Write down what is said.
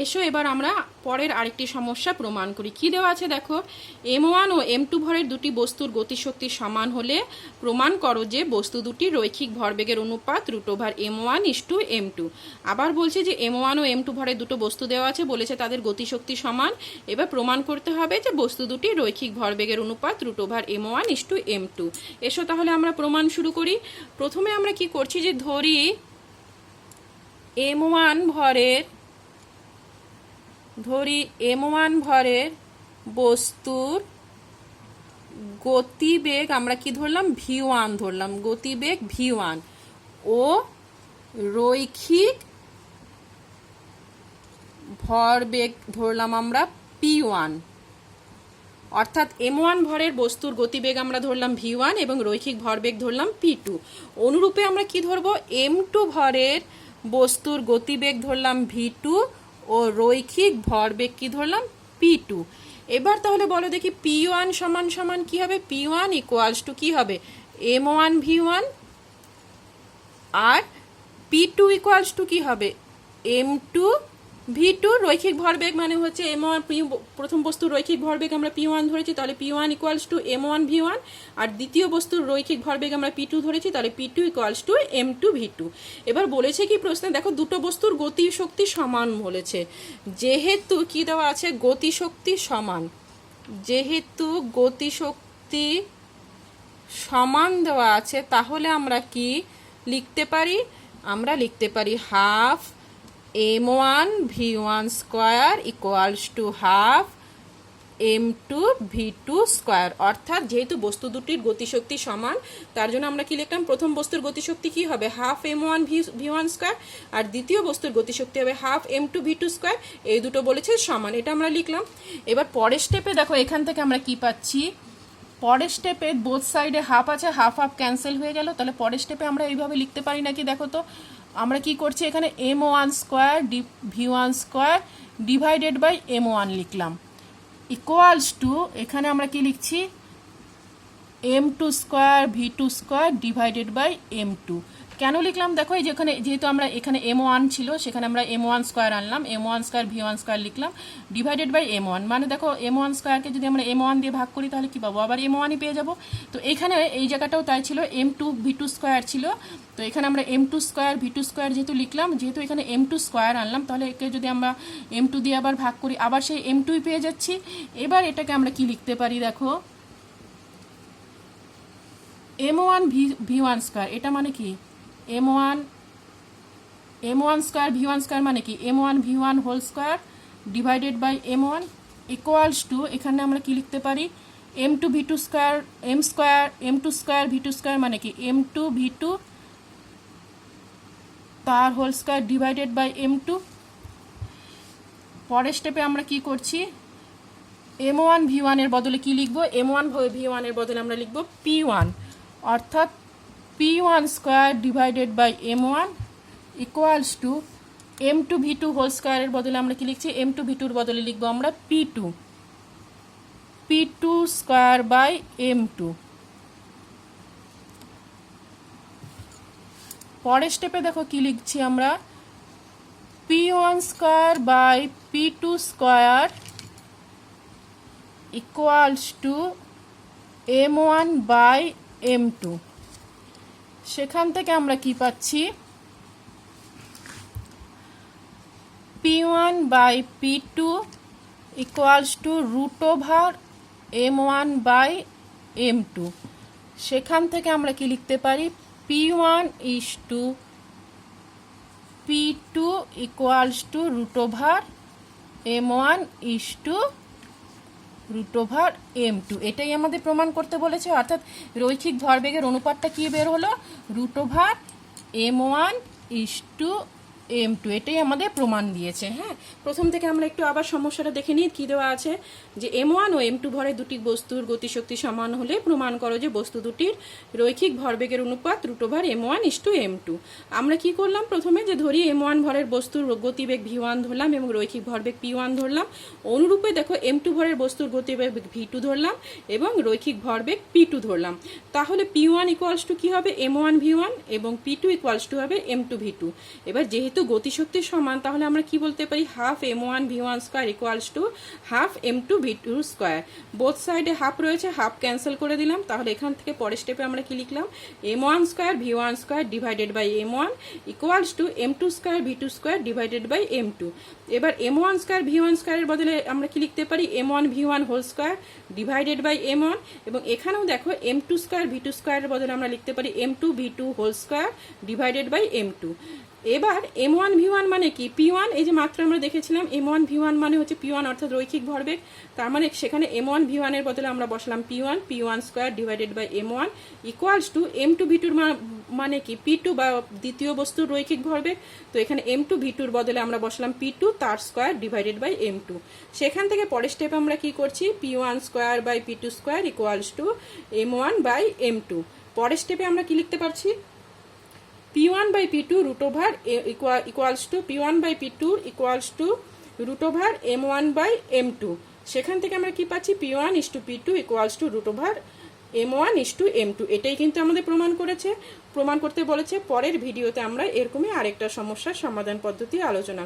এসো এবার আমরা পরের আরেকটি সমস্যা প্রমাণ করি। কি দেওয়া আছে দেখো, m1 ও m2 ভরের দুটি বস্তুর গতিশক্তি সমান হলে প্রমাণ করো যে বস্তু দুটির রৈখিক ভরবেগের অনুপাত √m1:m2। আবার বলছে যে m1 ও m2 ভরের দুটো বস্তু দেওয়া আছে, বলেছে তাদের গতিশক্তি সমান। এবার প্রমাণ করতে হবে যে বস্তু দুটির রৈখিক ভরবেগের অনুপাত √m1:m2। এসো তাহলে আমরা প্রমাণ শুরু করি। প্রথমে আমরা কি করছি, যে ধরি m1 ভরের বস্তুর গতিবেগ আমরা কি ধরলাম, v1 ধরলাম, গতিবেগ v1 ও রৈখিক ভরবেগ ধরলাম আমরা p1। অর্থাৎ m1 ভরের বস্তুর গতিবেগ আমরা ধরলাম v1 এবং রৈখিক ভরবেগ ধরলাম p2। অনুরূপে আমরা কি ধরবো, m2 ভরের বস্তুর গতিবেগ ধরলাম v2 ও রৈখিক ভরবেগ কি ধরলাম p2। এবার তাহলে বলো দেখি p1 সমান সমান কি হবে, p1 ইকুয়ালস টু কি হবে m1 v1, আর p2 ইকুয়ালস টু কি হবে m2 v2। রৈখিক ভরবেগ মানে হচ্ছে m1, প্রথম বস্তুর রৈখিক ভরবেগ আমরা p1 ধরেছি, তাহলে p1 equals to m1 v1, আর দ্বিতীয় বস্তুর রৈখিক ভরবেগ আমরা p2 ধরেছি, তাহলে p2 equals to m2 v2। এবার বলেছে কি প্রশ্নে, দেখো দুটো বস্তুর গতিশক্তি সমান বলেছে। যেহেতু কি দেওয়া আছে, গতিশক্তি সমান, যেহেতু গতিশক্তি সমান দেওয়া আছে, তাহলে আমরা কি লিখতে পারি, আমরা লিখতে পারি half m1 v1 square equals to half m2 v2 square. অর্থাৎ যেহেতু বস্তু দুটির গতিশক্তি সমান, তার জন্য আমরা কি লিখলাম, প্রথম বস্তুর গতিশক্তি কি হবে হাফ m1 v1 স্কোয়ার, আর দ্বিতীয় বস্তুর গতিশক্তি হবে হাফ m2 v2 স্কোয়ার। এই দুটো বলেছে সমান, এটা আমরা লিখলাম। এবার পরের স্টেপে দেখো, এখান থেকে আমরা কি পাচ্ছি, পরের স্টেপে বোথ সাইডে হাফ আছে, হাফ হাফ ক্যান্সেল হয়ে গেল। তাহলে পরের স্টেপে আমরা এইভাবে লিখতে পারি নাকি, দেখো তো আমরা কি করছি, এখানে m1 square v1 square divided by m1 লিখলাম, ইকুয়ালস টু এখানে আমরা কি লিখছি m2 square v2 square divided by m2। কেন লিখলাম দেখো, এই যেখানে যেহেতু আমরা এখানে m1 ছিল, সেখানে আমরা m1 স্কোয়ার আনলাম, m1 স্কোয়ার v1 স্কোয়ার লিখলাম ডিভাইডেড বাই m1। মানে দেখো m1 স্কোয়ারকে যদি আমরা m1 দিয়ে ভাগ করি তাহলে কি পাবো, আবার m1ই পেয়ে যাবো। তো এখানে এই জায়গাটাও তাই ছিল, m2 v2 স্কোয়ার ছিল, তো এখানে আমরা m2 স্কোয়ার v2 স্কোয়ার যেহেতু লিখলাম, যেহেতু এখানে m2 স্কোয়ার আনলাম, তাহলে একে যদি আমরা m2 দিয়ে আবার ভাগ করি, আবার সেই m2ই পেয়ে যাচ্ছি। এবার এটাকে আমরা কি লিখতে পারি, দেখো m1 v1 স্কোয়ার, এটা মানে কি m1 স্কোয়ার v1 স্কোয়ার মানে কি m1 v1 whole square divided by m1 equals to এখানে আমরা কি লিখতে পারি m2 v2 square m2 square v2 square মানে কি m2 v2 তার whole square divided by m2। পরের স্টেপে আমরা কি করছি, m1 v1 এর বদলে কি লিখবো, m1 v1 এর বদলে আমরা লিখবো p1, অর্থাৎ p1 square divided by m1 equals to m2 v2 whole স্কোয়ারের বদলে আমরা কি লিখছি, m2 v2 এর বদলে লিখবো আমরা p2 স্কোয়ার বাই m2। পরের স্টেপে দেখো কি লিখছি আমরা, p1 square by p2 square equals to m1 by m2। সেখান থেকে আমরা কি পাচ্ছি, p1 by p2 equals to √m1 by m2। সেখান থেকে আমরা কি লিখতে পারি, p1 is to p2 equals to √m1 is to √m2। এটাই আমাদের প্রমাণ করতে বলেছে। অর্থাৎ রৈখিক ভরবেগের অনুপাতটা কি বের হলো, √m1 ইজ টু m2। এটাই আমাদের প্রমাণ দিয়েছে। হ্যাঁ, প্রথম থেকে আমরা একটু আবার সমস্যাটা দেখে নিই। কি দেওয়া আছে, যে m1 ও m2 ভরের দুটি বস্তুর গতিশক্তি সমান হলে প্রমাণ করো যে বস্তু দুটির রৈখিক ভরবেগের অনুপাত √m1 ইজ টু m2। আমরা কি করলাম, প্রথমে যে ধরি m1 ভরের বস্তুর গতিবেগ v1 ধরলাম এবং রৈখিক ভরবেগ p1 ধরলাম। অনুরূপে দেখো m2 ভরের বস্তুর গতিবেগ v2 ধরলাম এবং রৈখিক ভরবেগ p2 ধরলাম। তাহলে p1 ইকুয়ালস টু কি হবে m1 v1 এবং p2 ইকুয়ালস টু হবে m2 v2। এবার যেহেতু যেহেতু গতিশক্তি সমান, তাহলে আমরা কি বলতে পারি, half m1 v1 square equals to half m2 v2 square. Both সাইডে হাফ রয়েছে, হাফ ক্যান্সেল করে দিলাম। তাহলে এখান থেকে পরের স্টেপে আমরা কি লিখলাম, m1 square v1 square divided by m1 equals to m2 square v2 square divided by m2। এবার m1 স্কয়ার v1 স্কয়ারের বদলে আমরা কি লিখতে পারি, m1 v1 whole square divided by m1। এবং এখানেও দেখো m2 স্কয়ার v2 স্কয়ারের বদলে আমরা লিখতে পারি m2 v2 whole square divided by m2। এবার m1 v1 মানে কি, p1, এই যে মাত্র আমরা দেখেছিলাম m1 v1 মানে হচ্ছে p1 অর্থাৎ রৈখিক ভরবেগ। তার মানে সেখানে m1 v1 এর বদলে আমরা বসালাম p1 square divided by m1 equals to m2 v2 মানে কি p2 বা দ্বিতীয় বস্তুর রৈখিক ভরবেগ। তো এখানে m2 v2 এর বদলে আমরা বসালাম p2 তার স্কয়ার ডিভাইডেড বাই m2। সেখান থেকে পরের স্টেপ আমরা কি করছি, p1 square by p2 square equals to m1 by m2। পরের স্টেপে আমরা কি লিখতে পারছি, p1 by p2 root over equals to p1 by p2 equals to root over m1 by m2। সেখান থেকে আমরা কি পাচ্ছি, p1 is to p2 equals to root over m1 is to m2। এটাই কিন্তু আমাদের প্রমাণ করতে বলেছে। পরের ভিডিওতে আমরা এরকমই আরেকটা সমস্যার সমাধান পদ্ধতি আলোচনা